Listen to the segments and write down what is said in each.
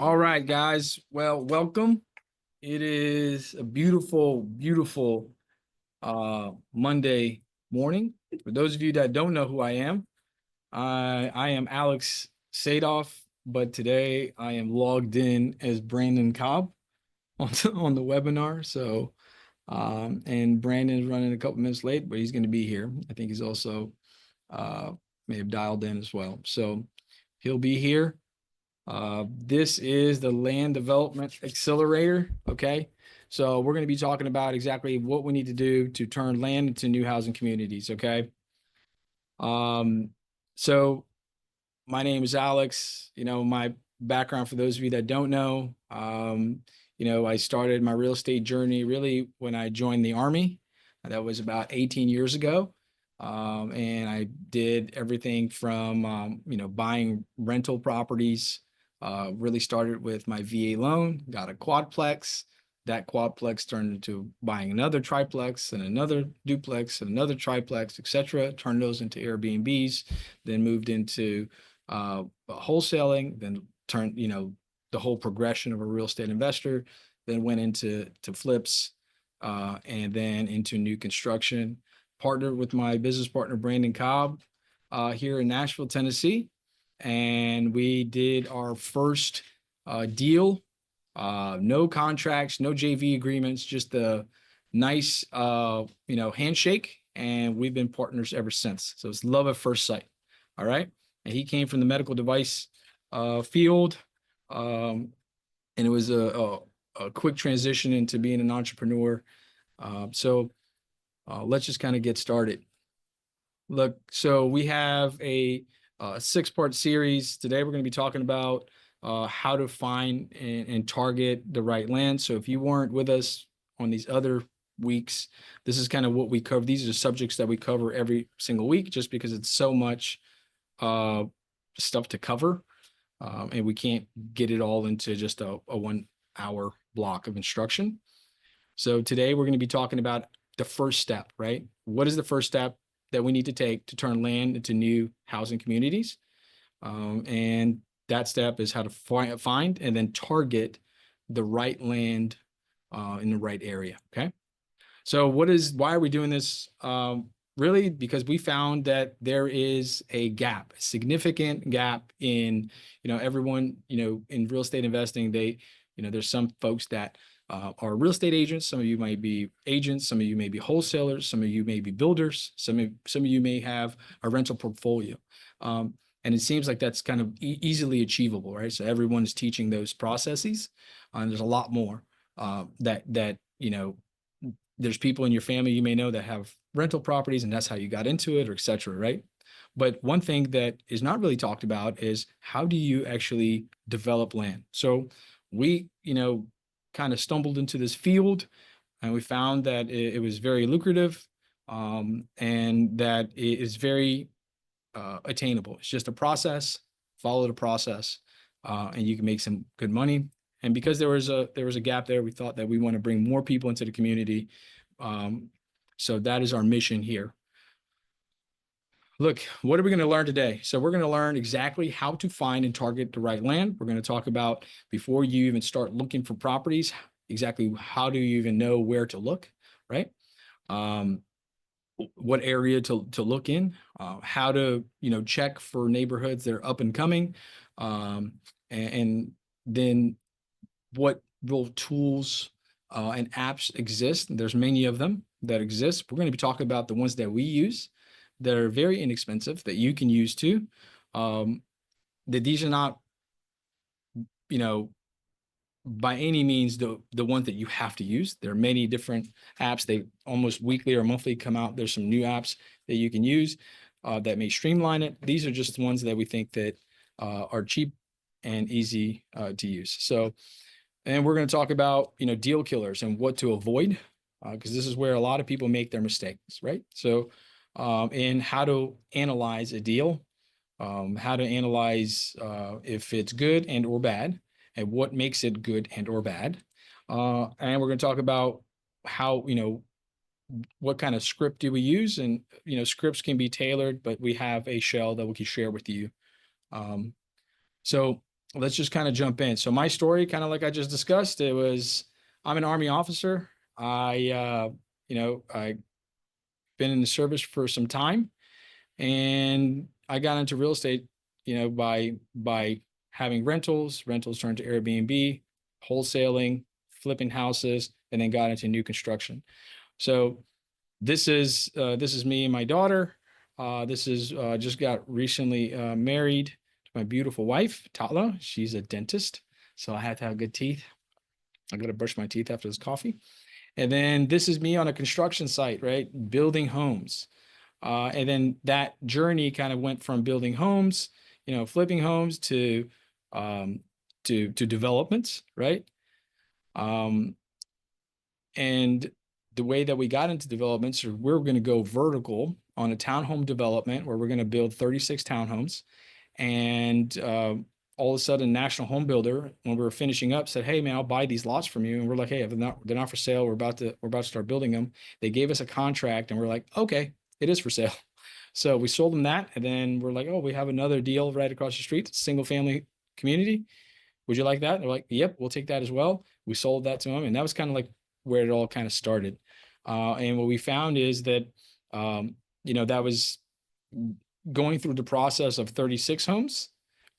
All right, guys. Well, welcome. It is a beautiful, beautiful Monday morning. For those of you that don't know who I am, I am Alex Sadoff, but today I am logged in as Brandon Cobb on the webinar. So, and Brandon is running a couple minutes late, but he's going to be here. I think he's also uh, may have dialed in as well. So he'll be here. This is the Land Development Accelerator. Okay. So we're going to be talking about exactly what we need to do to turn land into new housing communities. Okay. Um, so my name is Alex. My background, for those of you that don't know, I started my real estate journey really when I joined the Army. That was about 18 years ago. And I did everything from, buying rental properties. Really started with my VA loan, got a quadplex. That quadplex turned into buying another triplex and another duplex and another triplex, etc. Turned those into Airbnbs, then moved into wholesaling, then turned, the whole progression of a real estate investor, then went into flips, and then into new construction. Partnered with my business partner, Brandon Cobb, here in Nashville, Tennessee. And we did our first deal. No contracts, no JV agreements, just a nice, handshake. And we've been partners ever since. So it's love at first sight. All right. And he came from the medical device field. And it was a quick transition into being an entrepreneur. So let's just kind of get started. Look, so we have a six-part series. Today we're going to be talking about how to find and target the right land. So if you weren't with us on these other weeks, this is kind of what we cover. These are subjects that we cover every single week just because it's so much stuff to cover. And we can't get it all into just a 1 hour block of instruction. So today we're going to be talking about the first step, right? What is the first step that we need to take to turn land into new housing communities? And that step is how to find and then target the right land in the right area. Okay. So why are we doing this? Really, because we found that there is a gap, a significant gap in, everyone, in real estate investing. There's some folks that are real estate agents. Some of you might be agents. Some of you may be wholesalers. Some of you may be builders. Some of you may have a rental portfolio. And it seems like that's kind of easily achievable, right? So everyone is teaching those processes, and there's a lot more that there's people in your family you may know that have rental properties, and that's how you got into it, or et cetera, right? But one thing that is not really talked about is how do you actually develop land? So we, kind of stumbled into this field, and we found that it was very lucrative, and that it is very attainable. It's just a process. Follow the process, and you can make some good money. And because there was a gap there, we thought that we want to bring more people into the community. So that is our mission here. Look, what are we going to learn today? So we're going to learn exactly how to find and target the right land. We're going to talk about, before you even start looking for properties, exactly how do you even know where to look, right? What area to look in, how to, check for neighborhoods that are up and coming, and then what real tools and apps exist. There's many of them that exist. We're going to be talking about the ones that we use that are very inexpensive that you can use too. That these are not, by any means the ones that you have to use. There are many different apps. They almost weekly or monthly come out. There's some new apps that you can use that may streamline it. These are just the ones that we think that are cheap and easy to use. So, and we're going to talk about, deal killers and what to avoid, because this is where a lot of people make their mistakes, right? So, and how to analyze a deal, how to analyze if it's good and or bad, and what makes it good and or bad. And we're going to talk about how, what kind of script do we use? And, scripts can be tailored, but we have a shell that we can share with you. So let's just kind of jump in. So my story, kind of like I just discussed, I'm an Army officer. I been in the service for some time, and I got into real estate, by having rentals turned to Airbnb, wholesaling, flipping houses, and then got into new construction. So this is me and my daughter. This is just got recently married to my beautiful wife, Tatla. She's a dentist, so I had to have good teeth. I got to brush my teeth after this coffee. And then this is me on a construction site, right? Building homes. And then that journey kind of went from building homes, flipping homes um, to developments, right? Um, and the way that we got into developments, or we're going to go vertical on a townhome development where we're going to build 36 townhomes. And all of a sudden, National Home Builder, when we were finishing up, said, "Hey, man, I'll buy these lots from you." And we're like, "Hey, they're not for sale. We're about to start building them." They gave us a contract, and we're like, "Okay, it is for sale." So we sold them that, and then we're like, "Oh, we have another deal right across the street, single family community. Would you like that?" And they're like, "Yep, we'll take that as well." We sold that to them, and that was kind of like where it all kind of started. And what we found is that, that was going through the process of 36 homes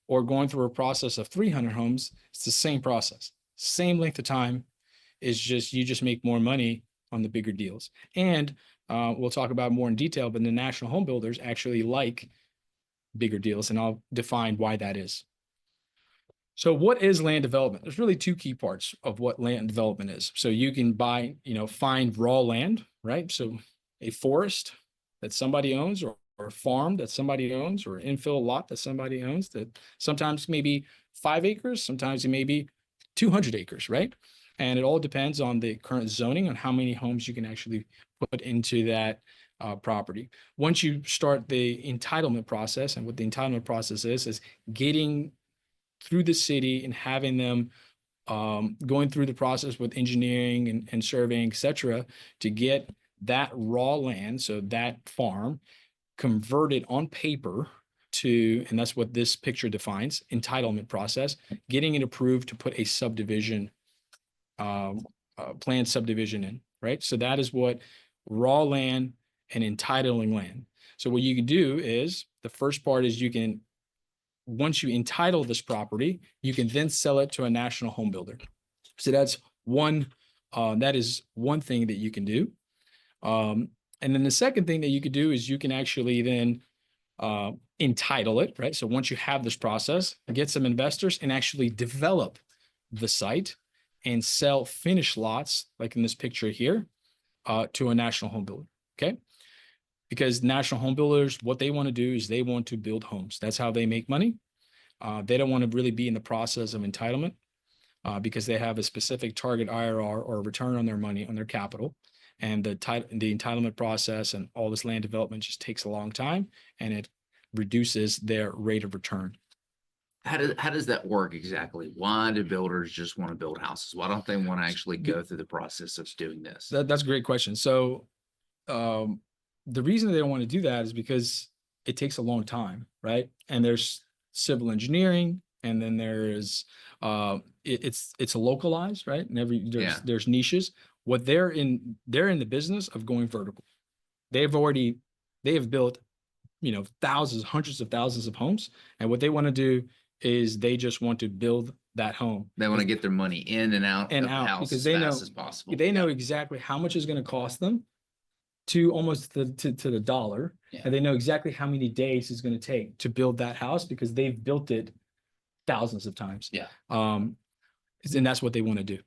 or going through a process of 300 homes. It's the same process, same length of time. It's just you just make more money on the bigger deals. And we'll talk about more in detail, but the national home builders actually like bigger deals, and I'll define why that is. So what is land development? There's really two key parts of what land development is. So you can buy, find raw land, right? So a forest that somebody owns, or a farm that somebody owns, or an infill lot that somebody owns, that sometimes maybe 5 acres, sometimes it may be 200 acres, right? And it all depends on the current zoning, on how many homes you can actually put into that property. Once you start the entitlement process, and what the entitlement process is getting through the city and having them going through the process with engineering and surveying, et cetera, to get that raw land, so that farm, converted on paper to, and that's what this picture defines, entitlement process, getting it approved to put a subdivision, planned subdivision in, right? So that is what raw land and entitling land. So what you can do is, the first part is once you entitle this property, you can then sell it to a national home builder. So that is one thing that you can do. And then the second thing that you could do is you can actually then entitle it, right? So once you have this process, get some investors and actually develop the site and sell finished lots, like in this picture here, to a national home builder, okay? Because national home builders, what they want to do is they want to build homes. That's how they make money. They don't want to really be in the process of entitlement because they have a specific target IRR, or return on their money, on their capital. And the entitlement process and all this land development just takes a long time, and it reduces their rate of return. How does that work exactly? Why do builders just want to build houses? Why don't they want to actually go through the process of doing this? That's a great question. So the reason they don't want to do that is because it takes a long time, right? And there's civil engineering, and then there's it's localized, right? And there's niches. What they're in the business of going vertical. They have built, thousands, hundreds of thousands of homes, and what they want to do is they just want to build that home. They want to get their money in and out of the house because as they fast as possible. They know exactly how much it's going to cost them, to almost to the dollar. Yeah. And they know exactly how many days it's going to take to build that house, because they've built it thousands of times. Yeah. And that's what they want to do.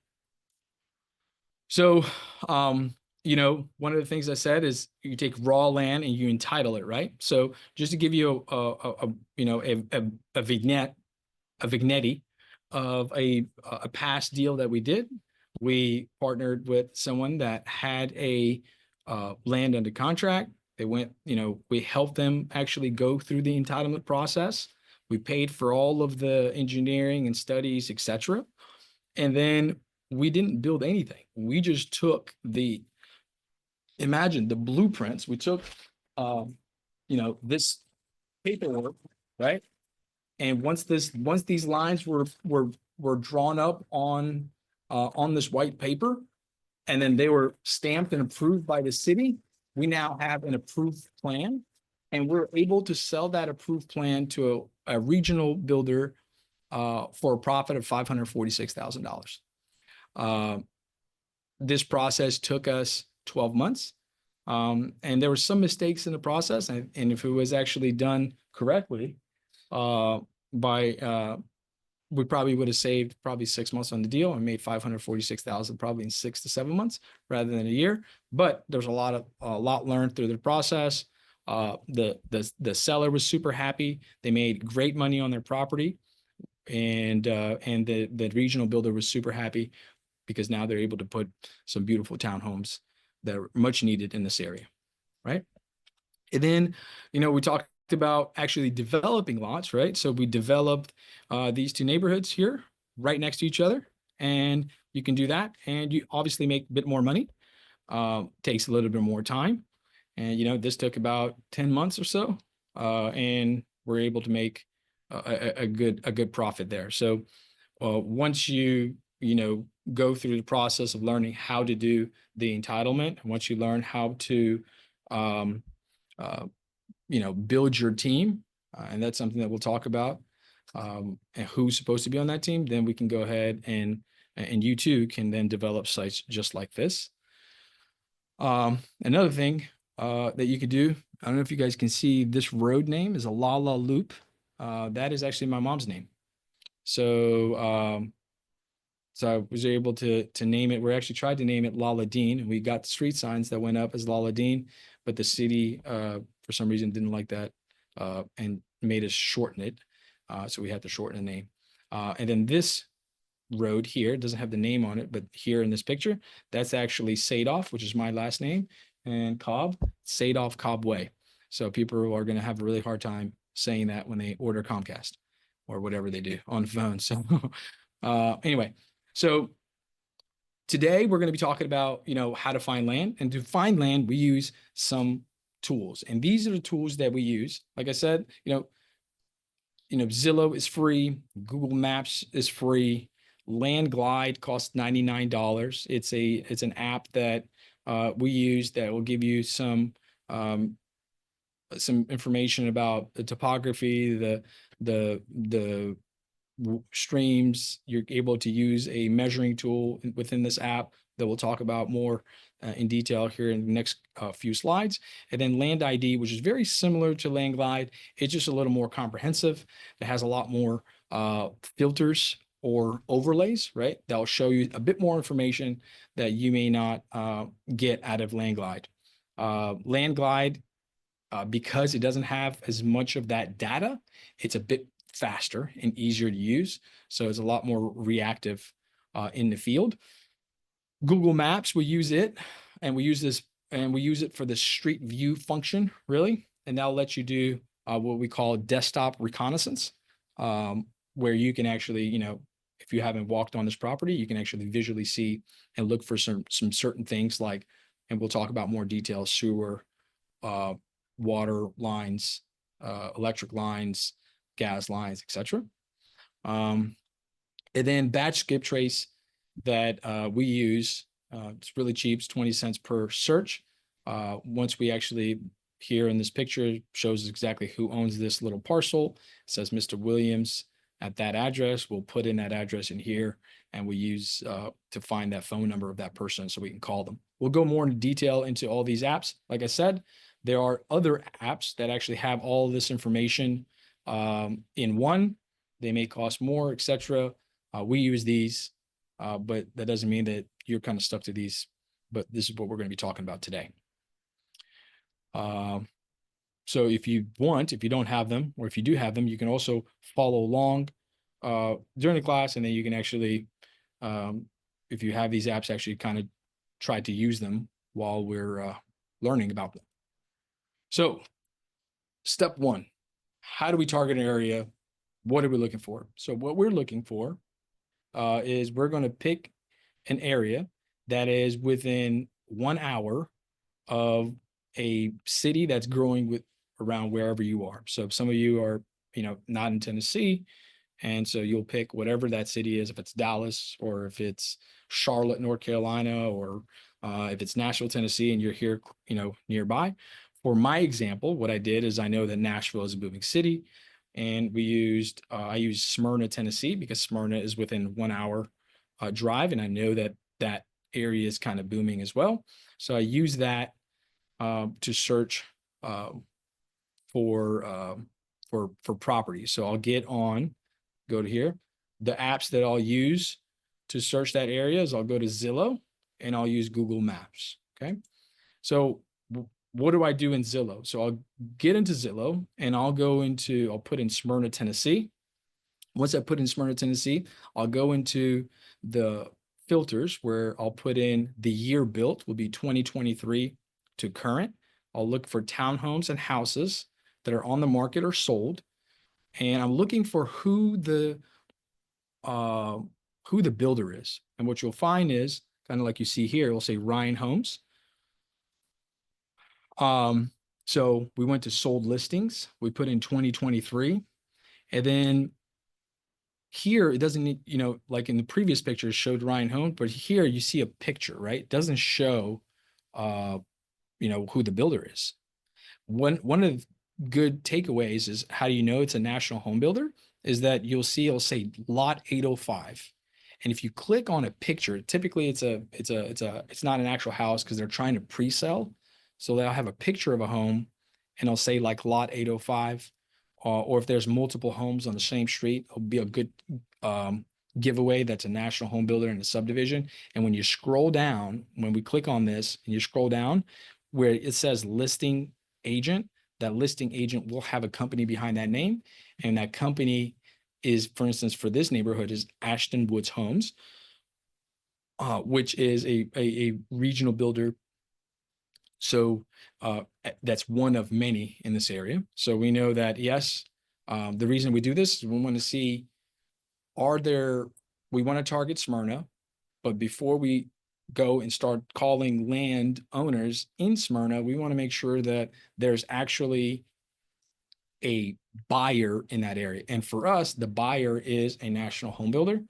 So, one of the things I said is you take raw land and you entitle it, right? So just to give you a vignette of a past deal that we did, we partnered with someone that had a land under contract. They went, we helped them actually go through the entitlement process. We paid for all of the engineering and studies, etc. And then we didn't build anything. We just took imagine the blueprints. We took, this paperwork, right? And once these lines were drawn up on this white paper, and then they were stamped and approved by the city, we now have an approved plan. And we're able to sell that approved plan to a regional builder for a profit of $546,000. This process took us 12 months. And there were some mistakes in the process. And if it was actually done correctly, we probably would have saved probably 6 months on the deal and made 546,000 probably in 6 to 7 months rather than a year. But there's a lot learned through the process. The seller was super happy. They made great money on their property, and the regional builder was super happy because now they're able to put some beautiful townhomes that are much needed in this area, right? And then, we talked about actually developing lots, right? So we developed these two neighborhoods here right next to each other, and you can do that, and you obviously make a bit more money. Takes a little bit more time, and this took about 10 months or so, and we're able to make a good profit there. So once you go through the process of learning how to do the entitlement, once you learn how to build your team, and that's something that we'll talk about, and who's supposed to be on that team, then we can go ahead and you too can then develop sites just like this. Another thing that you could do, I don't know if you guys can see, this road name is a Lala Loop. That is actually my mom's name. So I was able to name it. We actually tried to name it Lala Dean, and we got street signs that went up as Lala Dean, but the city for some reason didn't like that and made us shorten it. So we had to shorten the name. And then this road here doesn't have the name on it, but here in this picture, that's actually Sadoff, which is my last name, and Cobb, Sadoff Cobb Way. So people are going to have a really hard time saying that when they order Comcast or whatever they do on the phone. So anyway, so today we're going to be talking about, how to find land. And to find land, we use some tools. And these are the tools that we use. Like I said, Zillow is free. Google Maps is free. Landglide costs $99. It's an app that we use that will give you some information about the topography, the streams. You're able to use a measuring tool within this app that we'll talk about more in detail here in the next few slides. And then Land ID, which is very similar to Landglide. It's just a little more comprehensive. It has a lot more filters or overlays, right? That'll show you a bit more information that you may not get out of Landglide. Landglide, because it doesn't have as much of that data, it's a bit faster and easier to use. So it's a lot more reactive in the field. Google Maps, we use it, and we use it for the street view function, really. And that'll let you do what we call desktop reconnaissance, where you can actually, if you haven't walked on this property, you can actually visually see and look for some certain things like, and we'll talk about more details, sewer, water lines, electric lines, gas lines, etc. And then batch skip trace that we use. It's really cheap. It's 20 cents per search. Once we actually, here in this picture, shows exactly who owns this little parcel. It says Mr. Williams at that address. We'll put in that address in here, and we use to find that phone number of that person so we can call them. We'll go more into detail into all these apps. Like I said, there are other apps that actually have all of this information in one. They may cost more, etc. We use these, but that doesn't mean that you're kind of stuck to these. But this is what we're going to be talking about today. So if you don't have them, or if you do have them, you can also follow along during the class, and then you can actually, if you have these apps, actually kind of try to use them while we're learning about them. So step one, how do we target an area? What are we looking for? So what we're looking for is we're going to pick an area that is within 1 hour of a city that's growing with around wherever you are. So some of you are not in Tennessee. And so you'll pick whatever that city is, if it's Dallas or if it's Charlotte, North Carolina, or if it's Nashville, Tennessee, and you're here, nearby. For my example, what I did is I know that Nashville is a booming city, and I used Smyrna, Tennessee, because Smyrna is within 1 hour drive, and I know that that area is kind of booming as well. So I use that to search for property. So I'll go to here. The apps that I'll use to search that area is I'll go to Zillow and I'll use Google Maps. Okay. So what do I do in Zillow? So I'll get into Zillow and I'll put in Smyrna, Tennessee. Once I put in Smyrna, Tennessee, I'll go into the filters where I'll put in the year built will be 2023 to current. I'll look for townhomes and houses that are on the market or sold. And I'm looking for who the builder is. And what you'll find is kind of like you see here, it'll say Ryan Homes. So we went to sold listings. We put in 2023. And then here, it doesn't need, like in the previous picture, it showed Ryan Homes, but here you see a picture, right? It doesn't show, who the builder is. One of the good takeaways is how do you know it's a national home builder is that you'll see it'll say lot 805. And if you click on a picture, typically it's not an actual house because they're trying to pre-sell. So they'll have a picture of a home and it'll say like lot 805. Or if there's multiple homes on the same street, it'll be a good giveaway that's a national home builder in the subdivision. And when you scroll down, when we click on this and you scroll down where it says listing agent, that listing agent will have a company behind that name. And that company is, for instance, for this neighborhood is Ashton Woods Homes, which is a regional builder. So that's one of many in this area. So we know that, yes, the reason we do this is we want to see, we want to target Smyrna, but before we go and start calling land owners in Smyrna, we want to make sure that there's actually a buyer in that area. And for us, the buyer is a national home builder.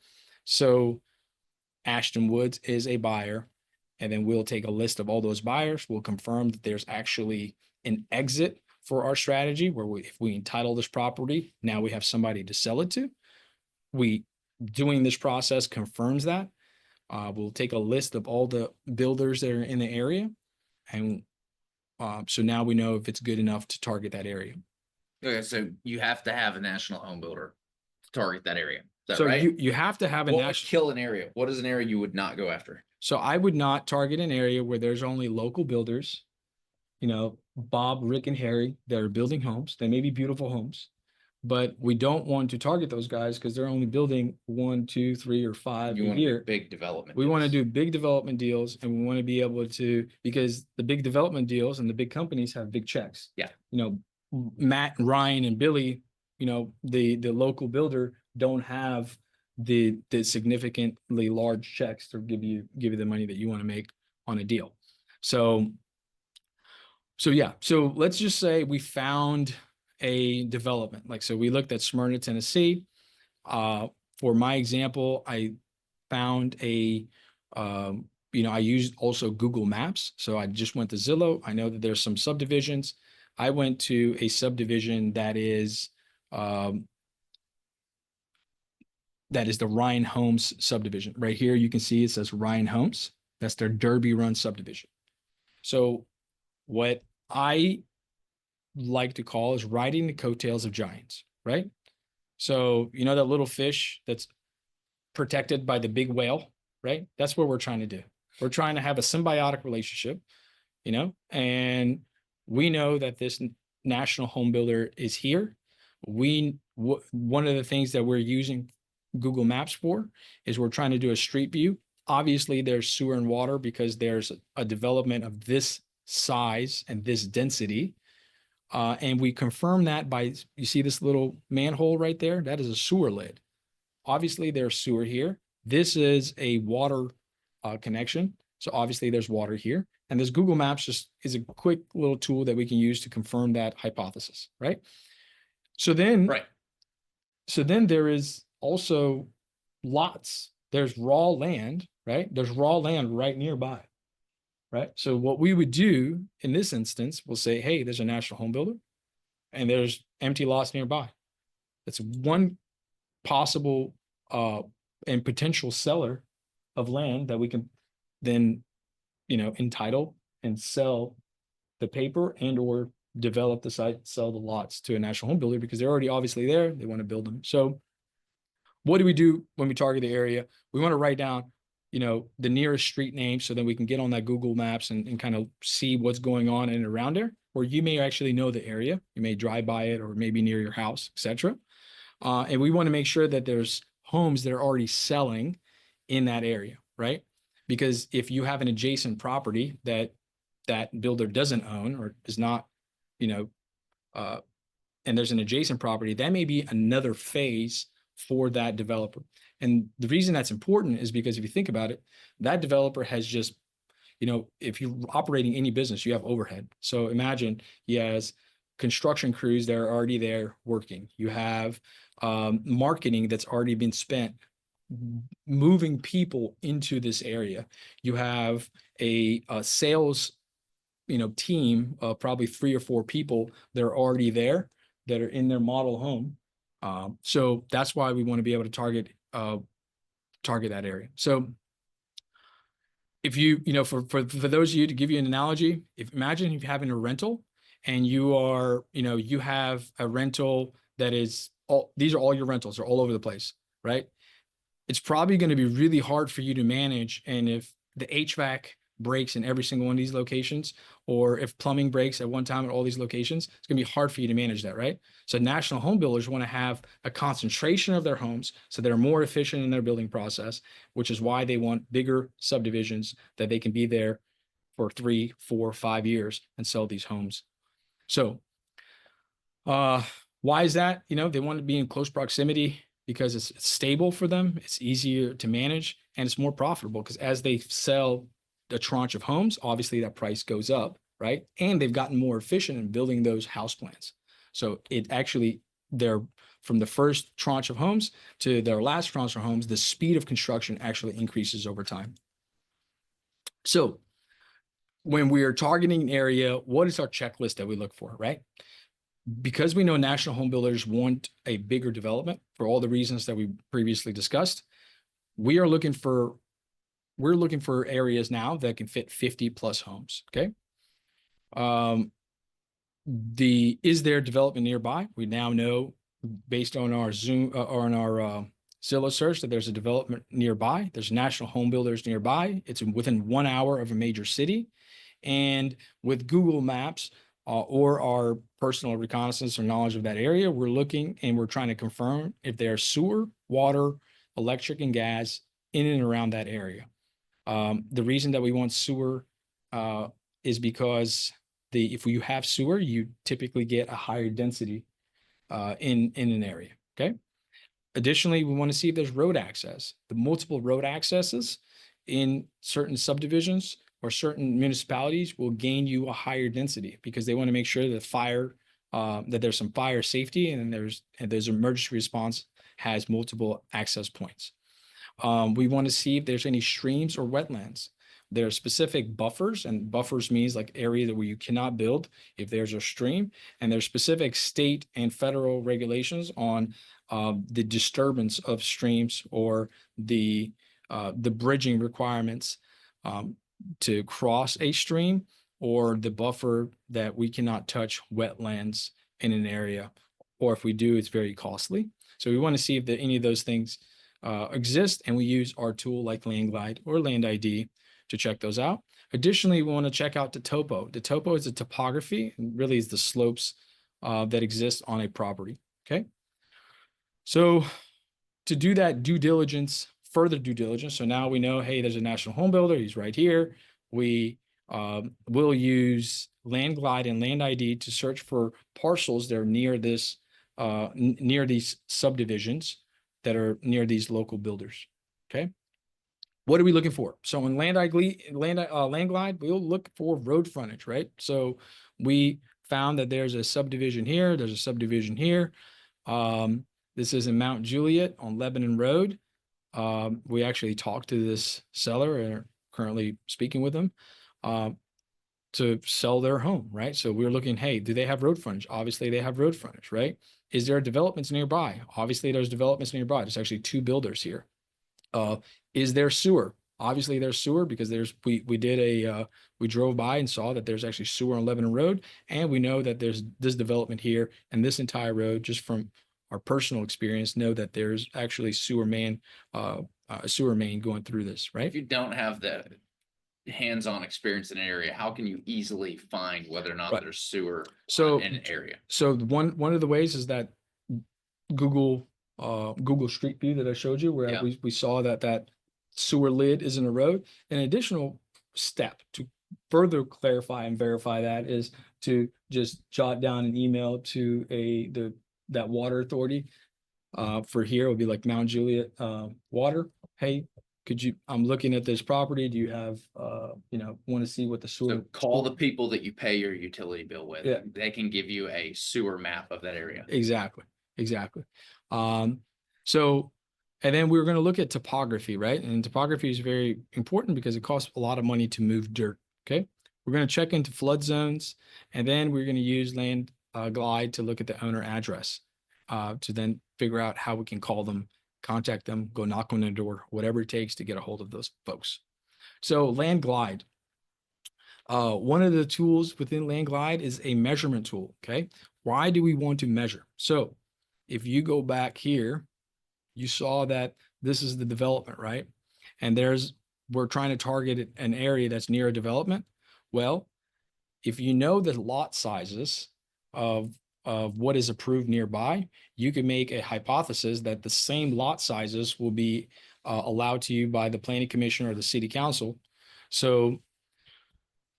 So Ashton Woods is a buyer. And then we'll take a list of all those buyers. We'll confirm that there's actually an exit for our strategy where if we entitle this property, now we have somebody to sell it to. Doing this process confirms that. We'll take a list of all the builders that are in the area. And so now we know if it's good enough to target that area. Okay, so you have to have a national home builder to target that area. Is that So right? you have to have a What would national. kill an area? What is an area you would not go after? So I would not target an area where there's only local builders, Bob, Rick, and Harry that are building homes. They may be beautiful homes, but we don't want to target those guys because they're only building 1, 2, 3, or 5 You a want to do year. big development. We want to deals. do big development deals, and we want to be able to, because the big development deals and the big companies have big checks. Yeah. Matt and Ryan and Billy, the local builder don't have the significantly large checks to give you the money that you want to make on a deal. So yeah. So let's just say we found a development. So we looked at Smyrna, Tennessee. For my example, I found I used also Google Maps. So I just went to Zillow. I know that there's some subdivisions. I went to a subdivision that is the Ryan Homes subdivision. Right here, you can see it says Ryan Homes. That's their Derby Run subdivision. So what I like to call is riding the coattails of giants, right? So that little fish that's protected by the big whale, right? That's what we're trying to do. We're trying to have a symbiotic relationship, and we know that this national home builder is here. One of the things that we're using Google Maps for is we're trying to do a street view. Obviously, there's sewer and water because there's a development of this size and this density. And we confirm that by, you see this little manhole right there? That is a sewer lid. Obviously, there's sewer here. This is a water connection. So obviously there's water here. And this Google Maps just is a quick little tool that we can use to confirm that hypothesis, right? So then, Right. so then there is also lots. There's raw land, right? There's raw land right nearby, right? So what we would do in this instance, we'll say, hey, there's a national home builder and there's empty lots nearby. That's one possible and potential seller of land that we can then, entitle and sell the paper and or develop the site, sell the lots to a national home builder because they're already obviously there. They want to build them. So what do we do when we target the area? We want to write down, the nearest street name so that we can get on that Google Maps and kind of see what's going on in and around there. Or you may actually know the area. You may drive by it or maybe near your house, etc. And we want to make sure that there's homes that are already selling in that area, right? Because if you have an adjacent property that that builder doesn't own or is not, and there's an adjacent property, that may be another phase for that developer. And the reason that's important is because if you think about it, that developer has just, if you're operating any business, you have overhead. So imagine he has construction crews that are already there working. You have marketing that's already been spent moving people into this area. You have a sales, team of probably 3 or 4 people that are already there that are in their model home. So that's why we want to be able to target that area. So if you, for those of you, to give you an analogy, imagine if you're having a rental and you are, you have a rental that is these are all your rentals are all over the place, right? It's probably going to be really hard for you to manage. And if the HVAC breaks in every single one of these locations, or if plumbing breaks at one time at all these locations, it's going to be hard for you to manage that, right? So national home builders want to have a concentration of their homes so they're more efficient in their building process, which is why they want bigger subdivisions that they can be there for 3, 4, 5 years and sell these homes. So why is that? They want to be in close proximity because it's stable for them, it's easier to manage, and it's more profitable because as they sell a tranche of homes, obviously that price goes up, right? And they've gotten more efficient in building those house plans. So it actually, they're from the first tranche of homes to their last tranche of homes, the speed of construction actually increases over time. So when we are targeting an area, what is our checklist that we look for, right? Because we know national home builders want a bigger development for all the reasons that we previously discussed, we're looking for areas now that can fit 50 plus homes. Okay. Is there development nearby? We now know based on our Zoom or on our Zillow search that there's a development nearby. There's national home builders nearby. It's within 1 hour of a major city. And with Google Maps, or our personal reconnaissance or knowledge of that area, we're looking and we're trying to confirm if there's sewer, water, electric, and gas in and around that area. The reason that we want sewer is because if you have sewer, you typically get a higher density in an area. Okay. Additionally, we want to see if there's road access. The multiple road accesses in certain subdivisions or certain municipalities will gain you a higher density because they want to make sure that that there's some fire safety and there's emergency response has multiple access points. We want to see if there's any streams or wetlands. There are specific buffers, and buffers means like area where you cannot build if there's a stream, and there's specific state and federal regulations on the disturbance of streams or the bridging requirements to cross a stream, or the buffer that we cannot touch wetlands in an area, or if we do, it's very costly. So we want to see if any of those things exist, and we use our tool like LandGlide or Land ID to check those out. Additionally, we want to check out the topo. The topo is the topography, and really is the slopes that exist on a property. Okay. So to do that further due diligence. So now we know, hey, there's a national home builder. He's right here. We will use LandGlide and Land ID to search for parcels that are near near these subdivisions that are near these local builders. Okay. What are we looking for? So in LandGlide, we'll look for road frontage, right? So we found that there's a subdivision here, there's a subdivision here. This is in Mount Juliet on Lebanon Road. We actually talked to this seller and are currently speaking with them to sell their home, right? So we're looking, hey, do they have road frontage? Obviously, they have road frontage, right? Is there developments nearby? Obviously, there's developments nearby. There's actually 2 builders here. Is there sewer? Obviously, there's sewer because we did we drove by and saw that there's actually sewer on Lebanon Road, and we know that there's this development here and this entire road, just from our personal experience, know that there's actually a sewer main going through this, right? If you don't have the hands-on experience in an area, how can you easily find whether or not Right. there's sewer So in an area? So one of the ways is that Google Street View that I showed you, where Yeah. we saw that sewer lid is in the road. An additional step to further clarify and verify that is to just jot down an email to that water authority. For here, it would be like Mount Juliet Water. Hey, I'm looking at this property. Do you have want to see what the sewer? So call the people that you pay your utility bill with. Yeah. They can give you a sewer map of that area. Exactly. So, and then we were going to look at topography, right? And topography is very important because it costs a lot of money to move dirt. Okay. We're going to check into flood zones, and then we're going to use Land Glide to look at the owner address to then figure out how we can call them, contact them, go knock on their door, whatever it takes to get a hold of those folks. So Land Glide. One of the tools within Land Glide is a measurement tool. Okay. Why do we want to measure? So if you go back here, you saw that this is the development, right? And we're trying to target an area that's near a development. Well, if you know the lot sizes of what is approved nearby, you can make a hypothesis that the same lot sizes will be allowed to you by the planning commission or the city council. So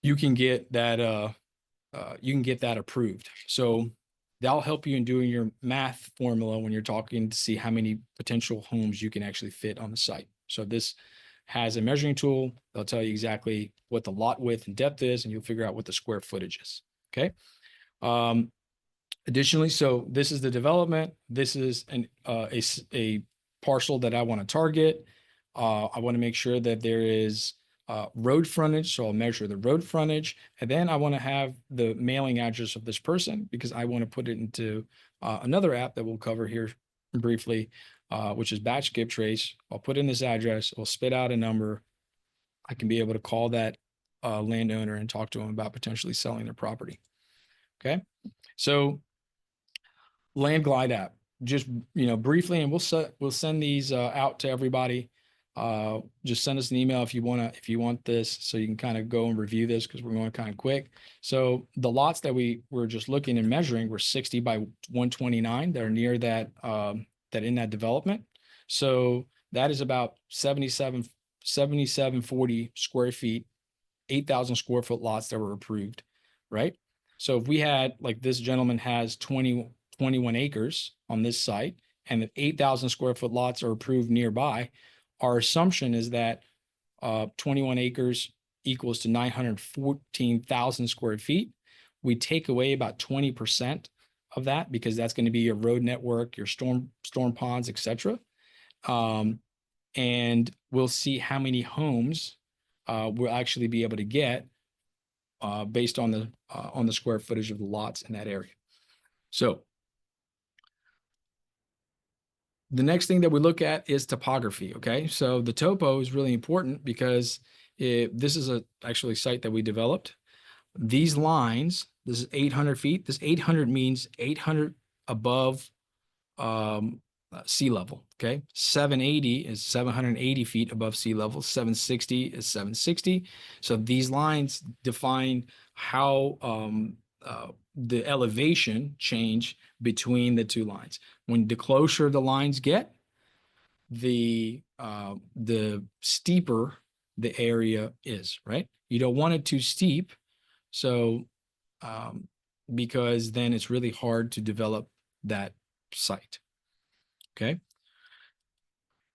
you can get that approved. So that'll help you in doing your math formula when you're talking to see how many potential homes you can actually fit on the site. So this has a measuring tool. They'll tell you exactly what the lot width and depth is, and you'll figure out what the square footage is. Okay. Additionally, so this is the development. This is a parcel that I want to target. I want to make sure that there is road frontage. So I'll measure the road frontage, and then I want to have the mailing address of this person because I want to put it into another app that we'll cover here briefly, which is Batch Skip Trace. I'll put in this address, it'll spit out a number. I can be able to call that landowner and talk to them about potentially selling their property. Okay. So Land Glide app, just, briefly, and we'll send these out to everybody. Just send us an email if you want this, so you can kind of go and review this because we're going kind of quick. So the lots that we were just looking and measuring were 60 by 129 that are near that in that development. So that is about 7740 square feet, 8,000 square foot lots that were approved, right? So if we had, like, this gentleman has 21 acres on this site, and the 8,000 square foot lots are approved nearby, our assumption is that 21 acres equals to 914,000 square feet. We take away about 20% of that because that's going to be your road network, your storm ponds, etc. And we'll see how many homes we'll actually be able to get based on the square footage of the lots in that area. So the next thing that we look at is topography. Okay. So the topo is really important because this is actually a site that we developed. These lines, this is 800 feet. This 800 means 800 above sea level. Okay. 780 is 780 feet above sea level. 760 is 760. So these lines define how the elevation change between the two lines. When the closer the lines get, the steeper the area is, right? You don't want it too steep. So, because then it's really hard to develop that site. Okay.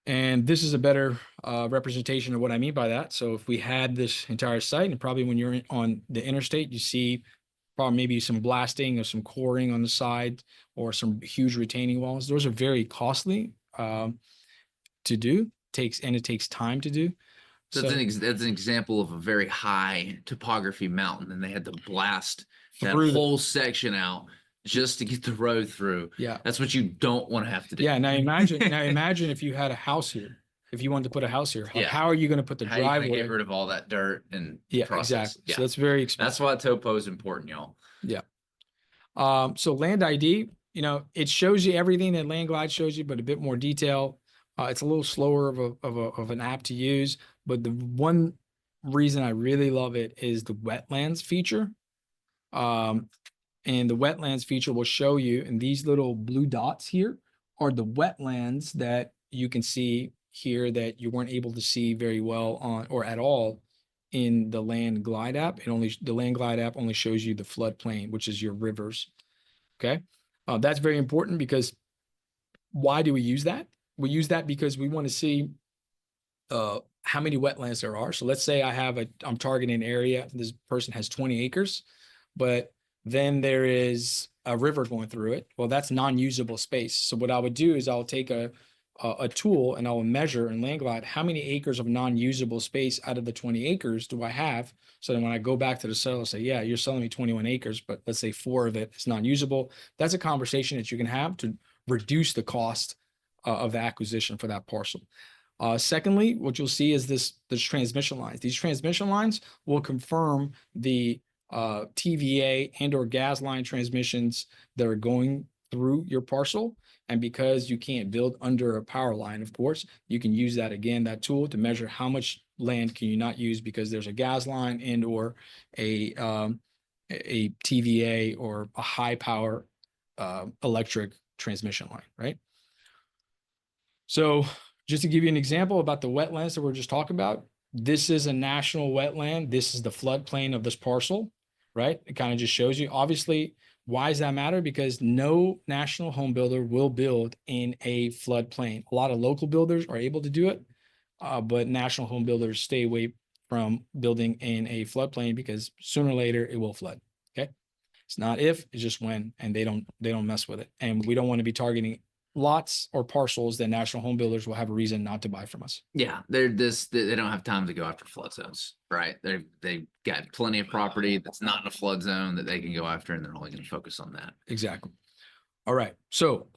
And this is a better representation of what I mean by that. So if we had this entire site, and probably when you're on the interstate, you see probably maybe some blasting or some coring on the side or some huge retaining walls. Those are very costly to do. It takes time to do. So that's an example of a very high topography mountain, and they had to blast that Through the- whole section out just to get the road through. Yeah. That's what you don't want to have to do. Yeah. Now imagine if you had a house here, if you wanted to put a house here, Yeah. how are you going to put the How are you gonna driveway? get rid of all that dirt and Yeah, process? exactly. So that's very expensive. That's why topo is important, y'all. Yeah. So Land ID, it shows you everything that LandGlide shows you, but a bit more detail. It's a little slower of an app to use, but the one reason I really love it is the wetlands feature. And the wetlands feature will show you, and these little blue dots here are the wetlands that you can see here that you weren't able to see very well on or at all in the LandGlide app. The LandGlide app only shows you the floodplain, which is your rivers. Okay. That's very important because why do we use that? We use that because we want to see how many wetlands there are. So let's say I'm targeting an area. This person has 20 acres, but then there is a river going through it. Well, that's non-usable space. So what I would do is I'll take a tool and I will measure in LandGlide how many acres of non-usable space out of the 20 acres do I have. So then when I go back to the seller, say, yeah, you're selling me 21 acres, but let's say 4 of it is non-usable. That's a conversation that you can have to reduce the cost of the acquisition for that parcel. Secondly, what you'll see is this transmission lines. These transmission lines will confirm the TVA and or gas line transmissions that are going through your parcel. And because you can't build under a power line, of course, you can use that tool to measure how much land can you not use because there's a gas line and or a TVA or a high power electric transmission line, right? So just to give you an example about the wetlands that we're just talking about, this is a national wetland. This is the floodplain of this parcel, right? It kind of just shows you. Obviously, why does that matter? Because no national home builder will build in a floodplain. A lot of local builders are able to do it, but national home builders stay away from building in a floodplain because sooner or later it will flood. Okay, it's not if, it's just when, and they don't mess with it. And we don't want to be targeting lots or parcels that national home builders will have a reason not to buy from us. Yeah, they don't have time to go after flood zones, right? They've got plenty of property that's not in a flood zone that they can go after, and they're only going to focus on that. Exactly. All right. So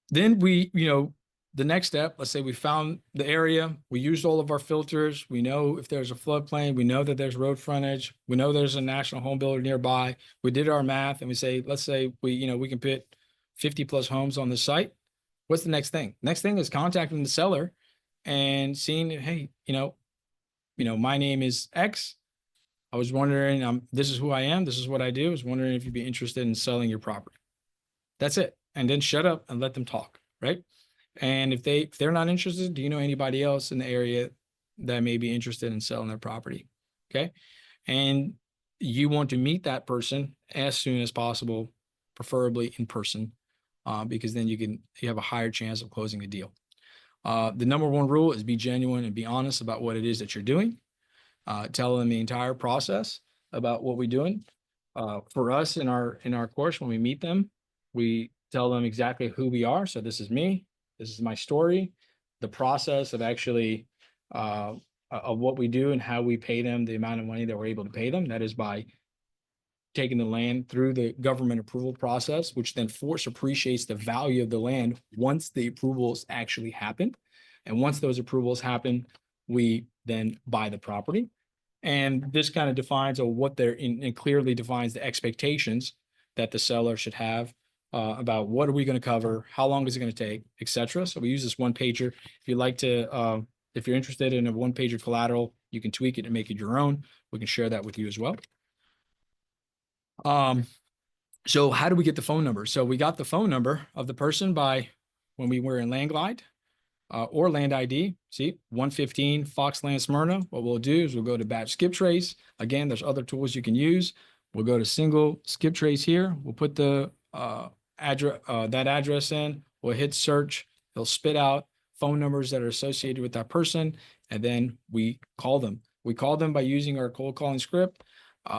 then the next step, let's say we found the area, we used all of our filters. We know if there's a floodplain, we know that there's road frontage, we know there's a national home builder nearby. We did our math and we say, let's say we can put 50 plus homes on the site. What's the next thing? Next thing is contacting the seller and seeing, hey, my name is X. I was wondering, this is who I am. This is what I do. I was wondering if you'd be interested in selling your property. That's it. And then shut up and let them talk, right? And if they're not interested, do you know anybody else in the area that may be interested in selling their property? Okay. And you want to meet that person as soon as possible, preferably in person, because then you have a higher chance of closing a deal. The number one rule is be genuine and be honest about what it is that you're doing. Tell them the entire process about what we're doing. For us in our course, when we meet them, we tell them exactly who we are. So this is me. This is my story, the process of actually of what we do and how we pay them, the amount of money that we're able to pay them. That is by taking the land through the government approval process, which then force appreciates the value of the land once the approvals actually happen. And once those approvals happen, we then buy the property. And this kind of defines and clearly defines the expectations that the seller should have about what are we going to cover, how long is it going to take, etc. So we use this one pager. If you'd like to, if you're interested in a one pager collateral, you can tweak it and make it your own. We can share that with you as well. So how do we get the phone number? So we got the phone number of the person when we were in LandGlide or Land ID. See, 115 Foxland Smyrna. What we'll do is we'll go to batch skip trace. Again, there's other tools you can use. We'll go to single skip trace here. We'll put the that address in. We'll hit search. It'll spit out phone numbers that are associated with that person, and then we call them. We call them by using our cold calling script.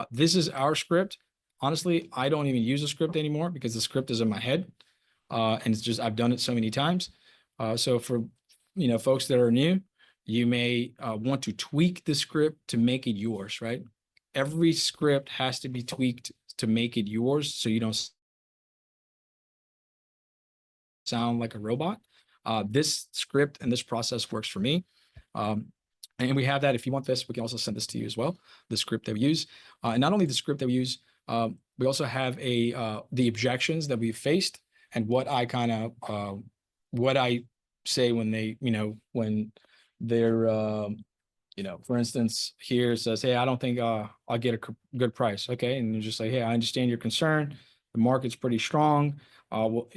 This is our script. honestly, I don't even use a script anymore because the script is in my head. And it's just, I've done it so many times. So for, folks that are new, you may want to tweak the script to make it yours, right? Every script has to be tweaked to make it yours so you don't sound like a robot. This script and this process works for me. And we have that. If you want this, we can also send this to you as well, the script that we use. And not only the script that we use, we also have the objections that we've faced and what I kind of, what I say when they, when they're, for instance, here it says, hey, I don't think I'll get a good price. Okay. And you just say, hey, I understand your concern. The market's pretty strong. I'll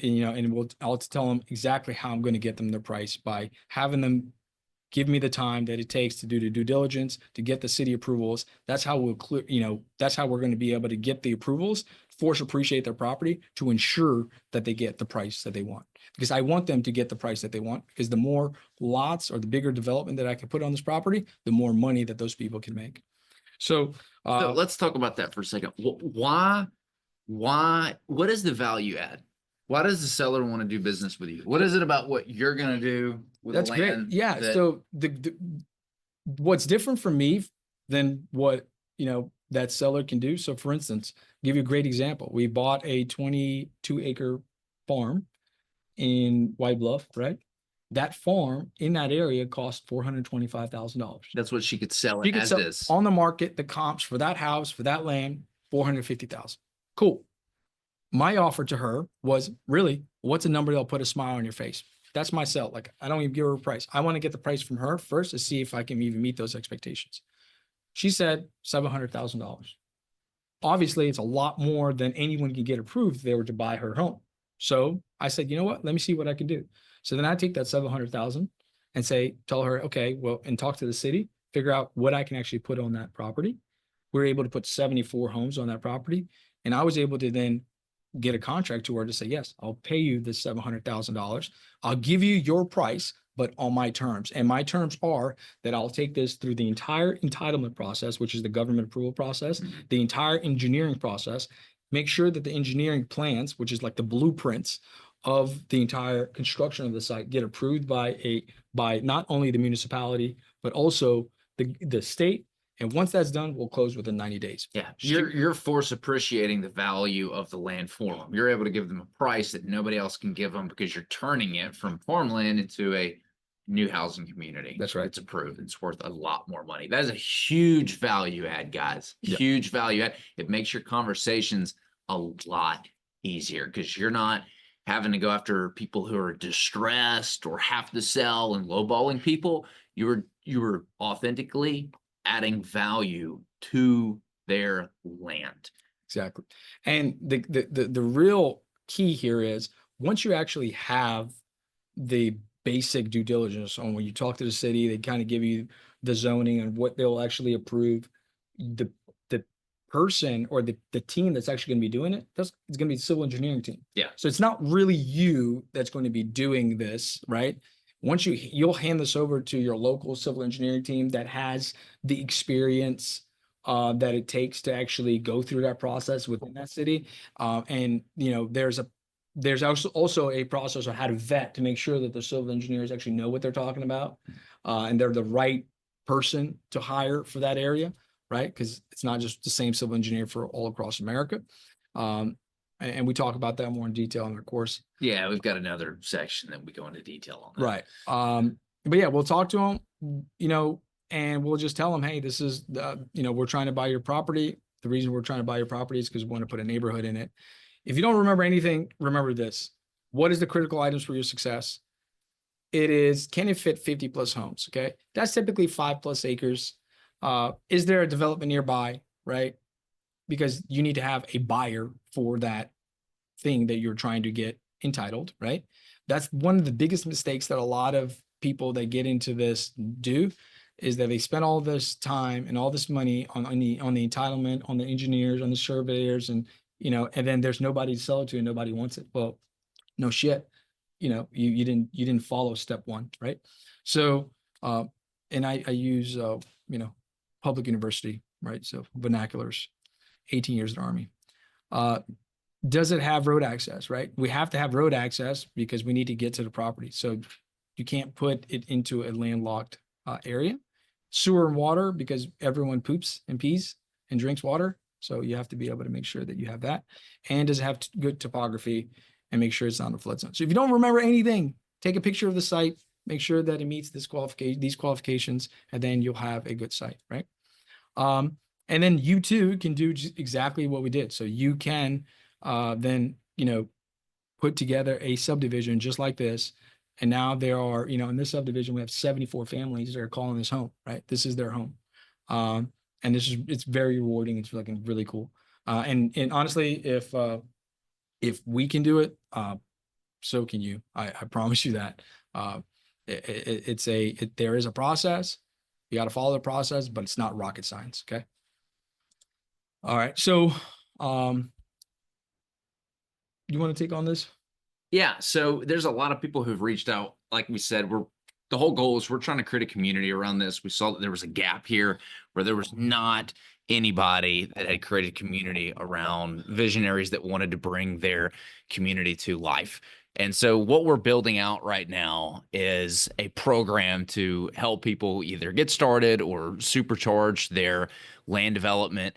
tell them exactly how I'm going to get them their price by having them give me the time that it takes to do the due diligence, to get the city approvals. That's how we'll clear, that's how we're going to be able to get the approvals, force appreciate their property to ensure that they get the price that they want. Because I want them to get the price that they want, because the more lots or the bigger development that I can put on this property, the more money that those people can make. So, So let's talk about that for a second. Why, what is the value add? Why does the seller want to do business with you? What is it about what you're going to do with that's the great. land? Yeah. that- So what's different for me than what, that seller can do. So for instance, give you a great example. We bought a 22-acre farm in White Bluff, right? That farm in that area cost $425,000. That's what she could sell She it could as sell is. on the market, the comps for that house, for that land, $450,000. Cool. My offer to her was, really, what's a number that'll put a smile on your face? That's my sell. Like, I don't even give her a price. I want to get the price from her first to see if I can even meet those expectations. She said $700,000. Obviously, it's a lot more than anyone can get approved if they were to buy her home. So I said, you know what? Let me see what I can do. So then I take that 700,000 and tell her, okay, well, and talk to the city, figure out what I can actually put on that property. We were able to put 74 homes on that property. And I was able to then get a contract to her to say, yes, I'll pay you this $700,000. I'll give you your price, but on my terms. And my terms are that I'll take this through the entire entitlement process, which is the government approval process, the entire engineering process, make sure that the engineering plans, which is like the blueprints of the entire construction of the site, get approved by not only the municipality, but also the state. And once that's done, we'll close within 90 days. Yeah, you're force appreciating the value of the land for them. You're able to give them a price that nobody else can give them because you're turning it from farmland into a new housing community. That's right. It's approved. It's worth a lot more money. That is a huge value add, guys. Yeah. Huge value add. It makes your conversations a lot easier because you're not having to go after people who are distressed or have to sell and lowballing people. You were authentically adding value to their land. Exactly. And the real key here is once you actually have the basic due diligence on when you talk to the city, they kind of give you the zoning and what they'll actually approve. The person or the team that's actually going to be doing it, it's going to be the civil engineering team. Yeah. So it's not really you that's going to be doing this, right? Once you'll hand this over to your local civil engineering team that has the experience that it takes to actually go through that process within that city. And there's also a process on how to vet to make sure that the civil engineers actually know what they're talking about, and they're the right person to hire for that area, right? Because it's not just the same civil engineer for all across America. And we talk about that more in detail in our course. Yeah, we've got another section that we go into detail on that. Right. But yeah, we'll talk to them, and we'll just tell them, hey, this is, we're trying to buy your property. The reason we're trying to buy your property is because we want to put a neighborhood in it. If you don't remember anything, remember this. What is the critical items for your success? It is, can it fit 50 plus homes? Okay. That's typically 5+ acres. Is there a development nearby? Right. Because you need to have a buyer for that thing that you're trying to get entitled, right? That's one of the biggest mistakes that a lot of people that get into this do, is that they spend all this time and all this money on the entitlement, on the engineers, on the surveyors, and and then there's nobody to sell it to and nobody wants it. Well, no shit. You didn't follow step one, right? So and I use public university, right? So vernaculars, 18 years in the Army. Uh, does it have road access, right? We have to have road access because we need to get to the property. So you can't put it into a landlocked area. Sewer and water, because everyone poops and pees and drinks water. So you have to be able to make sure that you have that. And does it have good topography and make sure it's not in a flood zone. So if you don't remember anything, take a picture of the site, make sure that it meets these qualifications, and then you'll have a good site, right? And then you too can do exactly what we did. So you can then, put together a subdivision just like this. And now there are, in this subdivision, we have 74 families that are calling this home, right? This is their home. And it's very rewarding. It's looking really cool. And honestly, if we can do it, so can you. I promise you that. There is a process. You got to follow the process, but it's not rocket science. Okay. All right. So, you want to take on this? Yeah, so there's a lot of people who've reached out. Like we said, the whole goal is we're trying to create a community around this. We saw that there was a gap here where there was not anybody that had created community around visionaries that wanted to bring their community to life. And so what we're building out right now is a program to help people either get started or supercharge their land development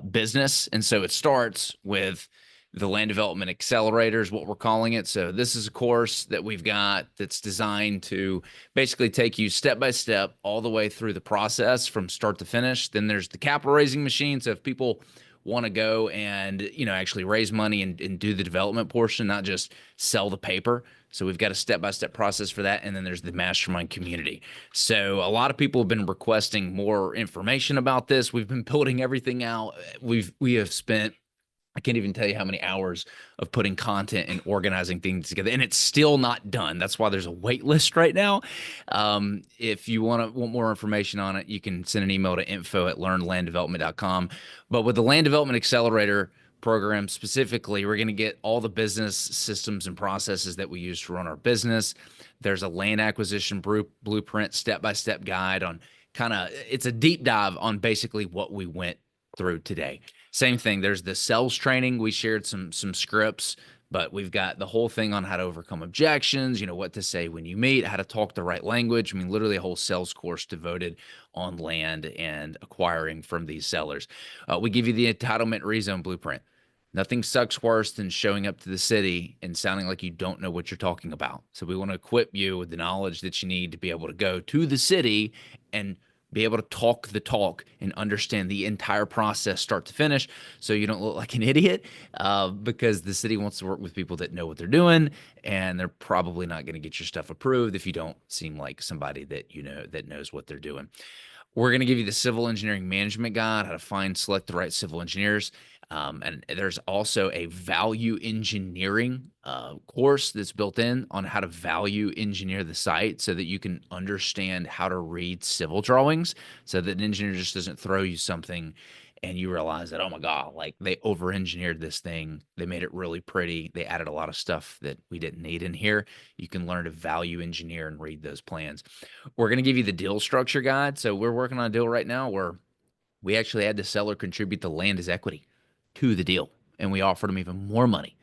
business. And so it starts with the Land Development Accelerator is what we're calling it. So this is a course that we've got that's designed to basically take you step by step all the way through the process from start to finish. Then there's the capital raising machine. So if people want to go and, actually raise money and do the development portion, not just sell the paper. So we've got a step-by-step process for that. And then there's the mastermind community. So a lot of people have been requesting more information about this. We've been building everything out. We have spent, I can't even tell you how many hours of putting content and organizing things together, and it's still not done. That's why there's a wait list right now. If you want more information on it, you can send an email to info@learnlanddevelopment.com. But with the Land Development Accelerator program specifically, we're going to get all the business systems and processes that we use to run our business. There's a land acquisition blueprint, step-by-step guide on it's a deep dive on basically what we went through today. Same thing. There's the sales training. We shared some scripts, but we've got the whole thing on how to overcome objections, what to say when you meet, how to talk the right language. I mean, literally a whole sales course devoted on land and acquiring from these sellers. We give you the entitlement rezone blueprint. Nothing sucks worse than showing up to the city and sounding like you don't know what you're talking about. So we want to equip you with the knowledge that you need to be able to go to the city and be able to talk the talk and understand the entire process start to finish, so you don't look like an idiot, because the city wants to work with people that know what they're doing, and they're probably not going to get your stuff approved if you don't seem like somebody that that knows what they're doing. We're going to give you the civil engineering management guide, how to select the right civil engineers. And there's also a value engineering course that's built in on how to value engineer the site so that you can understand how to read civil drawings, so that an engineer just doesn't throw you something and you realize that, oh my God, like they over-engineered this thing. They made it really pretty. They added a lot of stuff that we didn't need in here. You can learn to value engineer and read those plans. We're going to give you the deal structure guide. So we're working on a deal right now where we actually had the seller contribute the land as equity to the deal, and we offered them even more money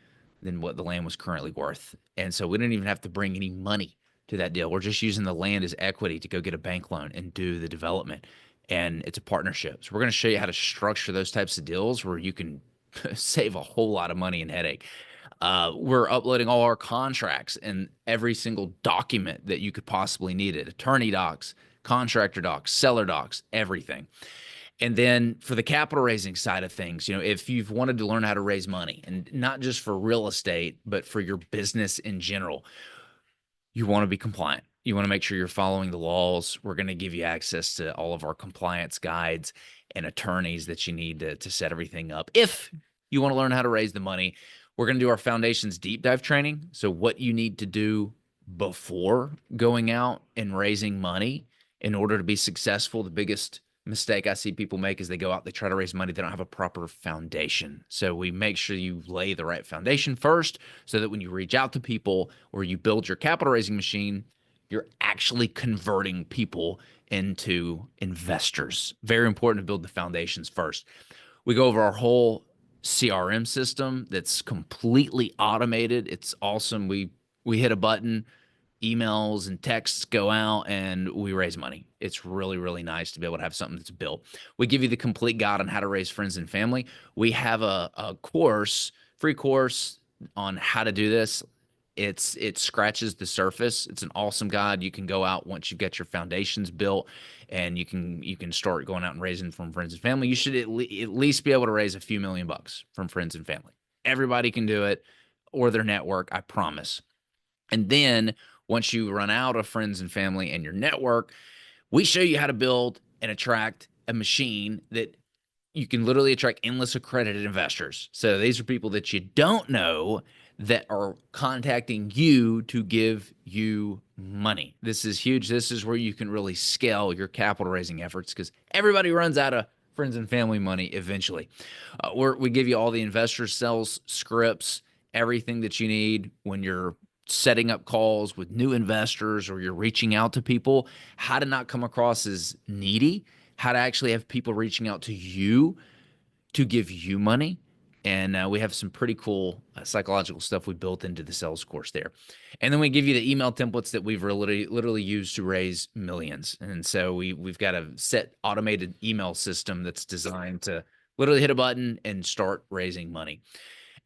than what the land was currently worth. And so we didn't even have to bring any money to that deal. We're just using the land as equity to go get a bank loan and do the development. And it's a partnership. So we're going to show you how to structure those types of deals where you can save a whole lot of money and headache. We're uploading all our contracts and every single document that you could possibly need it. Attorney docs, contractor docs, seller docs, everything. And then for the capital raising side of things, if you've wanted to learn how to raise money, and not just for real estate, but for your business in general, you want to be compliant. You want to make sure you're following the laws. We're going to give you access to all of our compliance guides and attorneys that you need to set everything up. If you want to learn how to raise the money, we're going to do our foundations deep dive training. So what you need to do before going out and raising money in order to be successful. The biggest mistake I see people make is they go out, they try to raise money, they don't have a proper foundation. So we make sure you lay the right foundation first, so that when you reach out to people or you build your capital raising machine, you're actually converting people into investors. Very important to build the foundations first. We go over our whole CRM system that's completely automated. It's awesome. We hit a button, emails and texts go out, and we raise money. It's really, really nice to be able to have something that's built. We give you the complete guide on how to raise friends and family. We have a course, free course on how to do this. It scratches the surface. It's an awesome guide. You can go out once you get your foundations built, and you can start going out and raising from friends and family. You should at least be able to raise a few $1,000,000 from friends and family. Everybody can do it, or their network, I promise. And then once you run out of friends and family and your network, we show you how to build and attract a machine that you can literally attract endless accredited investors. So these are people that you don't know that are contacting you to give you money. This is huge. This is where you can really scale your capital raising efforts, because everybody runs out of friends and family money eventually. We give you all the investor sales scripts, everything that you need when you're setting up calls with new investors or you're reaching out to people, how to not come across as needy, how to actually have people reaching out to you to give you money. And we have some pretty cool psychological stuff we built into the sales course there. And then we give you the email templates that we've literally used to raise millions. And so we've got a set automated email system that's designed to literally hit a button and start raising money.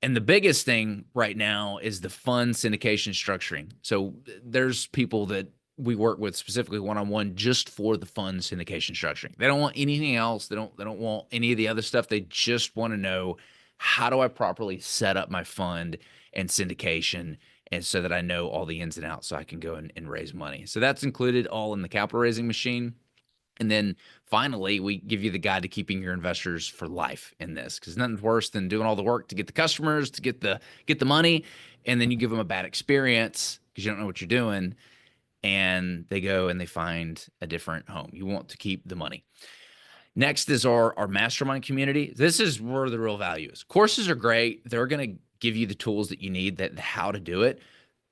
And the biggest thing right now is the fund syndication structuring. So there's people that we work with specifically one-on-one just for the fund syndication structuring. They don't want anything else. They don't want any of the other stuff. They just want to know, how do I properly set up my fund and syndication, and so that I know all the ins and outs so I can go and raise money. So that's included all in the capital raising machine. And then finally, we give you the guide to keeping your investors for life in this, because nothing's worse than doing all the work to get the customers, to get the money, and then you give them a bad experience because you don't know what you're doing, and they go and they find a different home. You want to keep the money. Next is our mastermind community. This is where the real value is. Courses are great. They're going to give you the tools that you need, that how to do it.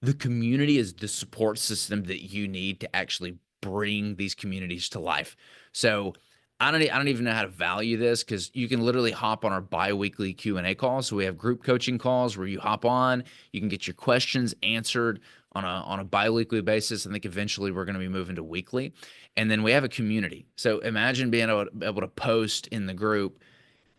The community is the support system that you need to actually bring these communities to life. So I don't even know how to value this, because you can literally hop on our bi-weekly Q&A calls. So we have group coaching calls where you hop on, you can get your questions answered on a bi-weekly basis. I think eventually we're going to be moving to weekly. And then we have a community. So imagine being able to post in the group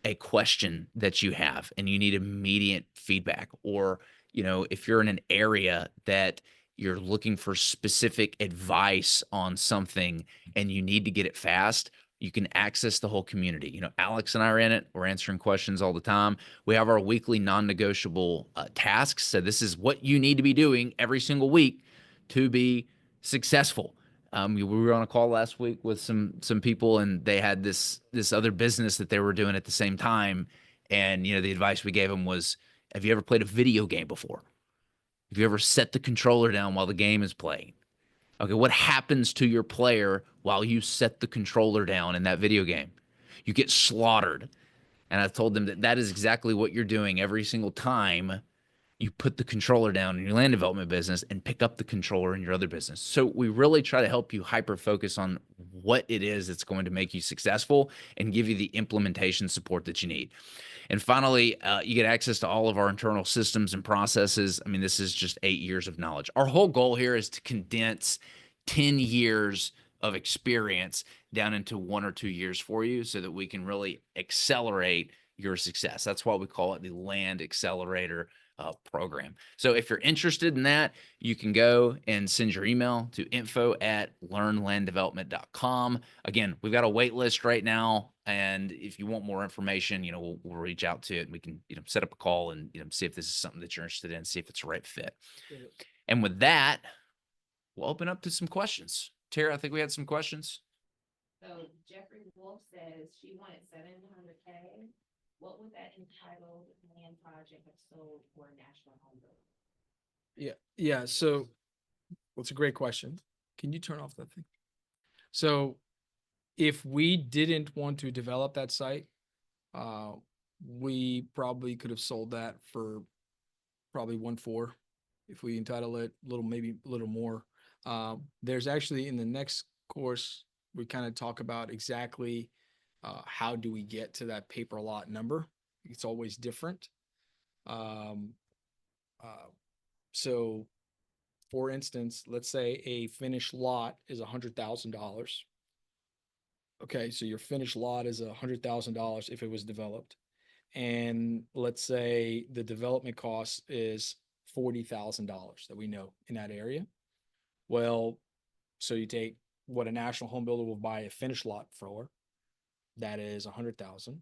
a question that you have and you need immediate feedback, or if you're in an area that you're looking for specific advice on something and you need to get it fast, you can access the whole community. Alex and I are in it. We're answering questions all the time. We have our weekly non-negotiable tasks. So this is what you need to be doing every single week to be successful. We were on a call last week with some people, and they had this other business that they were doing at the same time. And the advice we gave them was, have you ever played a video game before? Have you ever set the controller down while the game is playing? Okay, what happens to your player while you set the controller down in that video game? You get slaughtered. And I told them that is exactly what you're doing every single time you put the controller down in your land development business and pick up the controller in your other business. So we really try to help you hyper focus on what it is that's going to make you successful and give you the implementation support that you need. And finally, you get access to all of our internal systems and processes. I mean, this is just 8 years of knowledge. Our whole goal here is to condense 10 years of experience down into 1 or 2 years for you, so that we can really accelerate your success. That's why we call it the Land Accelerator program. So if you're interested in that, you can go and send your email to info@learnlanddevelopment.com. Again, we've got a wait list right now, and if you want more information, we'll reach out to it, and we can set up a call and see if this is something that you're interested in, see if it's the right fit. And with that, we'll open up to some questions. Tara, I think we had some questions. So Jeffrey Wolf says she wanted $700K. What would that entitled land project have sold for a national home builder? Yeah. So, well, it's a great question. Can you turn off that thing? So, if we didn't want to develop that site, we probably could have sold that for probably 1.4 if we entitle it maybe a little more. There's actually, in the next course, we kind of talk about exactly how do we get to that paper lot number. it's always different. Um, so for instance, let's say a finished lot is $100,000. Okay, so your finished lot is $100,000 if it was developed. And let's say the development cost is $40,000 that we know in that area. Well, so you take what a national home builder will buy a finished lot for, that is 100,000,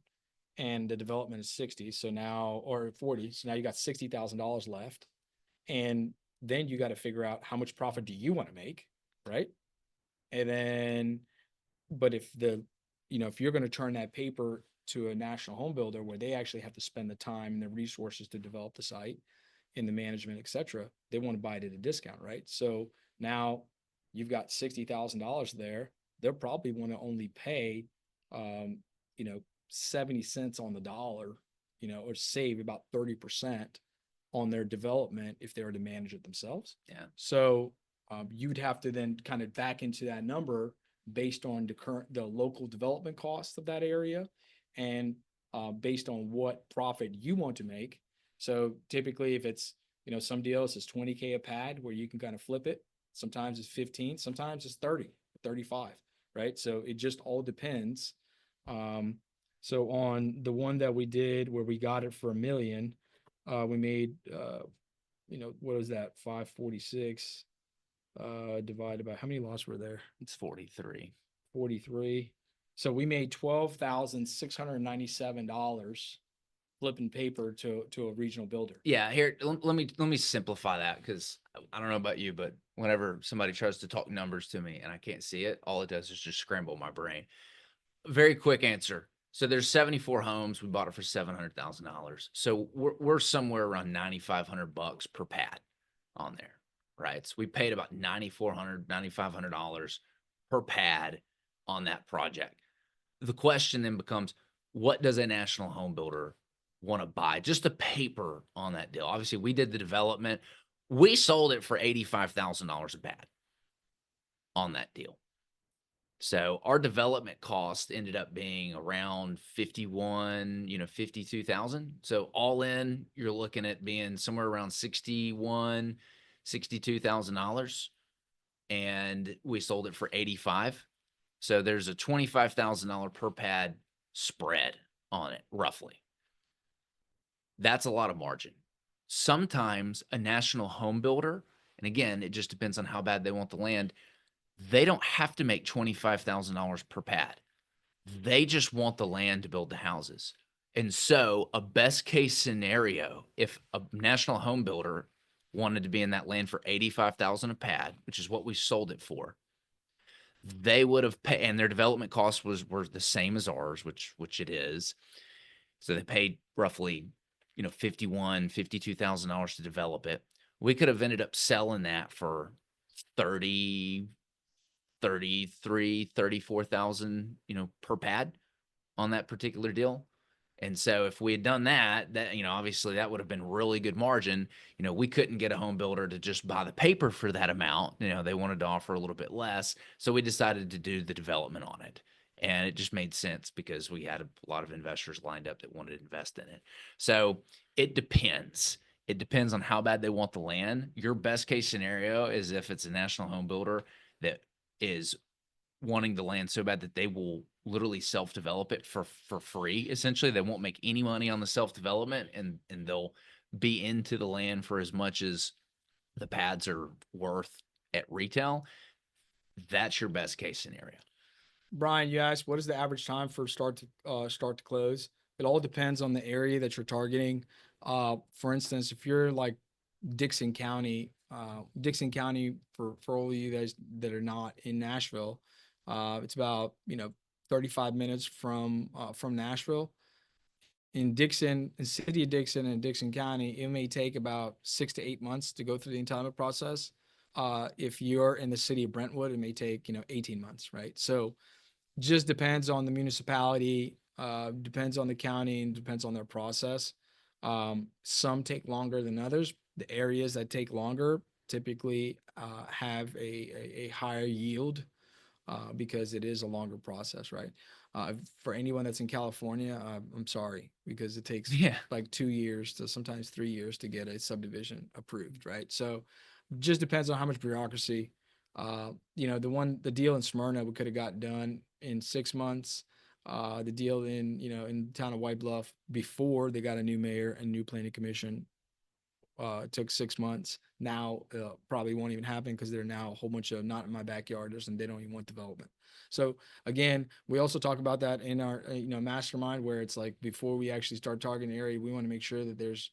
and the development is 60. So now, or 40. So now you got $60,000 left. And then you got to figure out how much profit do you want to make, right? And then, but if if you're going to turn that paper to a national home builder where they actually have to spend the time and the resources to develop the site and the management, et cetera, they want to buy it at a discount, right? So now you've got $60,000 there. They'll probably want to only pay, 70 cents on the dollar, or save about 30% on their development if they were to manage it themselves. Yeah. So you'd have to then kind of back into that number based on the local development costs of that area, and based on what profit you want to make. So typically, if it's some deals it's 20K a pad where you can kind of flip it. Sometimes it's 15, sometimes it's 30, 35, right? So it just all depends. So on the one that we did where we got it for $1 million, we made what was that, 546 divided by how many lots were there? It's 43. 43. So we made $12,697 flipping paper to a regional builder. Yeah, here let me simplify that, because I don't know about you, but whenever somebody tries to talk numbers to me and I can't see it, all it does is just scramble my brain. Very quick answer. So there's 74 homes. We bought it for $700,000. So we're somewhere around $9,500 per pad on there, right? So we paid about $9,400, $9,500 per pad on that project. The question then becomes, what does a national home builder want to buy? Just the paper on that deal. Obviously, we did the development. We sold it for $85,000 a pad on that deal. So our development cost ended up being around 52,000. So all in, you're looking at being somewhere around $62,000, and we sold it for 85. So there's a $25,000 per pad spread on it, roughly. That's a lot of margin. Sometimes a national home builder, and again, it just depends on how bad they want the land, they don't have to make $25,000 per pad. They just want the land to build the houses. And so a best case scenario, if a national home builder wanted to be in that land for $85,000 a pad, which is what we sold it for, they would have paid, and their development costs were the same as ours, which it is. So they paid roughly, $52,000 to develop it. We could have ended up selling that for 34,000, per pad on that particular deal. And so if we had done that, obviously that would have been really good margin. We couldn't get a home builder to just buy the paper for that amount. They wanted to offer a little bit less. So we decided to do the development on it. And it just made sense because we had a lot of investors lined up that wanted to invest in it. So it depends. It depends on how bad they want the land. Your best case scenario is if it's a national home builder that is wanting the land so bad that they will literally self-develop it for free. Essentially, they won't make any money on the self-development, and they'll be into the land for as much as the pads are worth at retail. That's your best case scenario. Brian, you asked what is the average time for start to close? It all depends on the area that you're targeting. For instance, if you're like Dixon County for all of you guys that are not in Nashville, it's about 35 minutes from Nashville. In city of Dixon and Dixon County, it may take about 6 to 8 months to go through the entitlement process. If you're in the city of Brentwood, it may take 18 months, right? So just depends on the municipality, depends on the county, and depends on their process. Some take longer than others. The areas that take longer typically have a higher yield because it is a longer process, right? For anyone that's in California, I'm sorry, because it takes Yeah. like 2 years to sometimes 3 years to get a subdivision approved, right? So just depends on how much bureaucracy. The deal in Smyrna we could have got done in 6 months. The deal in the town of White Bluff before they got a new mayor and new planning commission, it took 6 months. Now probably won't even happen because they're now a whole bunch of not in my backyarders and they don't even want development. So again, we also talk about that in our mastermind, where it's like before we actually start targeting the area, we want to make sure that there's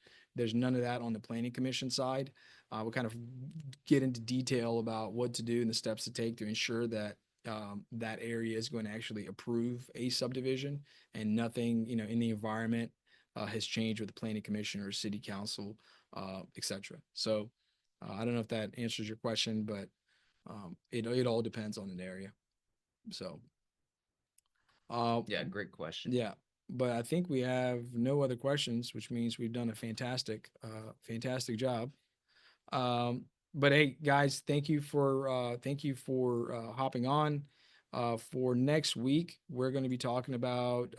none of that on the planning commission side. We'll kind of get into detail about what to do and the steps to take to ensure that that area is going to actually approve a subdivision, and nothing in the environment has changed with the planning commission or city council, etc. So I don't know if that answers your question, but it all depends on an area. So Yeah, great question. yeah, but I think we have no other questions, which means we've done a fantastic job. But hey, guys, thank you for hopping on. For next week, we're going to be talking about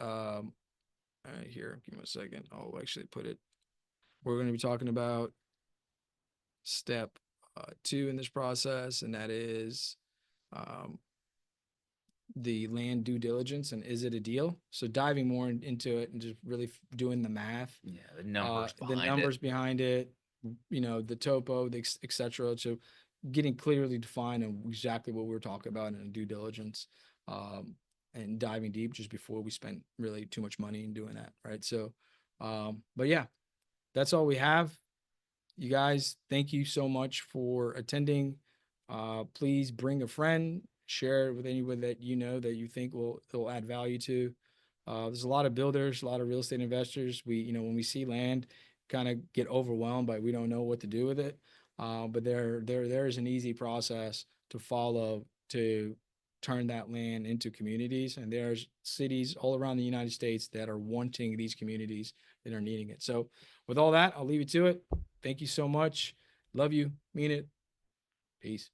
here. Give me a second. I'll actually put it. We're going to be talking about step 2 in this process, and that is um, the land due diligence and is it a deal? So diving more into it and just really doing the math, Yeah, the numbers the behind numbers it. behind it, the topo, et cetera. So getting clearly defined on exactly what we were talking about in due diligence, and diving deep just before we spent really too much money in doing that. Right. So, but yeah, that's all we have. You guys, thank you so much for attending. Please bring a friend, share it with anyone that that you think will add value to. There's a lot of builders, a lot of real estate investors. When we see land, kind of get overwhelmed by we don't know what to do with it. But there is an easy process to follow to turn that land into communities. And there's cities all around the United States that are wanting these communities that are needing it. So with all that, I'll leave you to it. Thank you so much. Love you. Mean it. Peace.